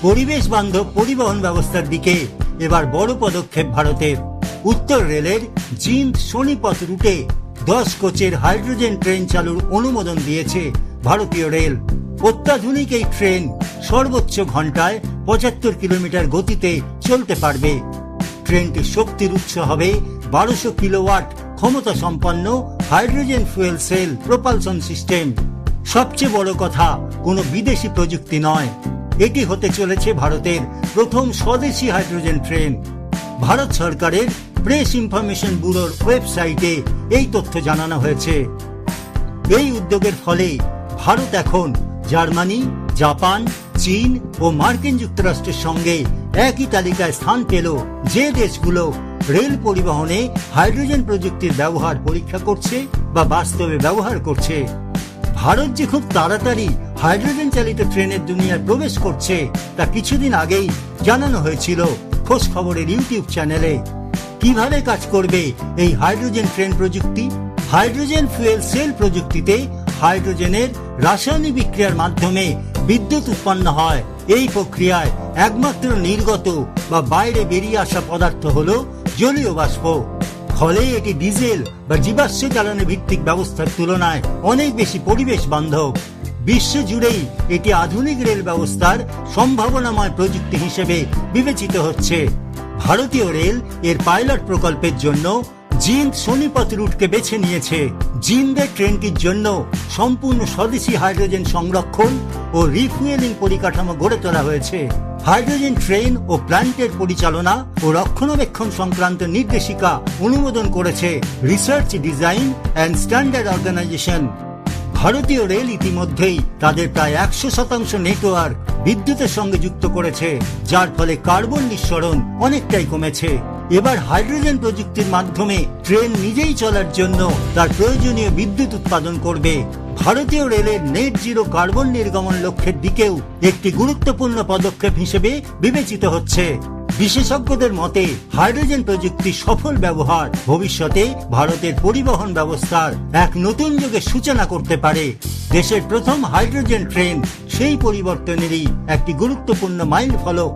পরিবেশ বান্ধব পরিবহন ব্যবস্থার দিকে এবার বড় পদক্ষেপ ভারতের। উত্তর রেলের জিন্দ সোনিপত রুটে 10 কোচের হাইড্রোজেন ট্রেন চালুর অনুমোদন দিয়েছে ভারতীয় রেল। অত্যাধুনিক এই ট্রেন সর্বোচ্চ ঘন্টায় 75 কিলোমিটার গতিতে চলতে পারবে। ট্রেনটির শক্তির উৎস হবে 1200 কিলোওয়াট ক্ষমতা সম্পন্ন hydrogen fuel cell propulsion system. সবচেয়ে বড় কথা, কোনো বিদেশি প্রযুক্তি নয়, এটি হতে চলেছে ভারতের প্রথম স্বদেশী হাইড্রোজেন ট্রেন। ভারত সরকারের প্রেস ইনফরমেশন ব্যুরোর ওয়েবসাইটে এই তথ্য জানানো হয়েছে। এই উদ্যোগের ফলে ভারত এখন জার্মানি, জাপান, চীন ও মার্কিন যুক্তরাষ্ট্রের সঙ্গে একই তালিকায় স্থান পেল, যে দেশগুলো রেল পরিবহনে হাইড্রোজেন প্রযুক্তির ব্যবহার পরীক্ষা করছে বা বাস্তবে ব্যবহার করছে। ভারত যে খুব তাড়াতাড়ি হাইড্রোজেন চালিত ট্রেনের দুনিয়ায় প্রবেশ করছে তা কিছুদিন আগেই জানানো হয়েছিল খোঁজ খবরের ইউটিউব চ্যানেলে। কিভাবে কাজ করবে এই হাইড্রোজেন ট্রেন প্রযুক্তি? হাইড্রোজেন ফুয়েল সেল প্রযুক্তিতে হাইড্রোজেনের রাসায়নিক বিক্রিয়ার মাধ্যমে বিদ্যুৎ উৎপন্ন হয়। এই প্রক্রিয়ায় একমাত্র নির্গত বা বাইরে বেরিয়ে আসা পদার্থ হলো জলীয় বাষ্প। ফলে এটি ডিজেল বা জীবাশ্ম জ্বালানি ভিত্তিক ব্যবস্থার তুলনায় অনেক বেশি পরিবেশ বান্ধব। বিশ্ব জুড়েই এটি আধুনিক রেল ব্যবস্থার সম্ভাবনাময় প্রযুক্তি হিসেবে বিবেচিত হচ্ছে। ভারতীয় রেল এর পাইলট প্রকল্পের জন্য জিন্দ সোনিপত রুটকে বেছে নিয়েছে। জিন্দের ট্রেনটির জন্য সম্পূর্ণ স্বদেশী হাইড্রোজেন সংরক্ষণ ও রিফুয়েলিং পরিকাঠামো গড়ে তোলা হয়েছে। হাইড্রোজেন ট্রেন ও প্ল্যান্টের পরিচালনা ও রক্ষণাবেক্ষণ সংক্রান্ত নির্দেশিকা অনুমোদন করেছে research, design and standard organisation. ভারতীয় রেল ইতিমধ্যেই তাদের প্রায় 100% নেটওয়ার্ক বিদ্যুতের সঙ্গে যুক্ত করেছে, যার ফলে কার্বন নিঃসরণ অনেকটাই কমেছে। এবার হাইড্রোজেন প্রযুক্তির মাধ্যমে ট্রেন নিজেই চলার জন্য তার প্রয়োজনীয় বিদ্যুৎ উৎপাদন করবে। ভারতীয় রেলের নেট জিরো কার্বন নির্গমন লক্ষ্যের দিকেও একটি গুরুত্বপূর্ণ পদক্ষেপ হিসেবে বিবেচিত হচ্ছে। বিশেষজ্ঞদের মতে হাইড্রোজেন প্রযুক্তির সফল ব্যবহার ভবিষ্যতে ভারতের পরিবহন ব্যবস্থার এক নতুন যুগের সূচনা করতে পারে। দেশের প্রথম হাইড্রোজেন ট্রেন সেই পরিবর্তনেরই একটি গুরুত্বপূর্ণ মাইলফলক।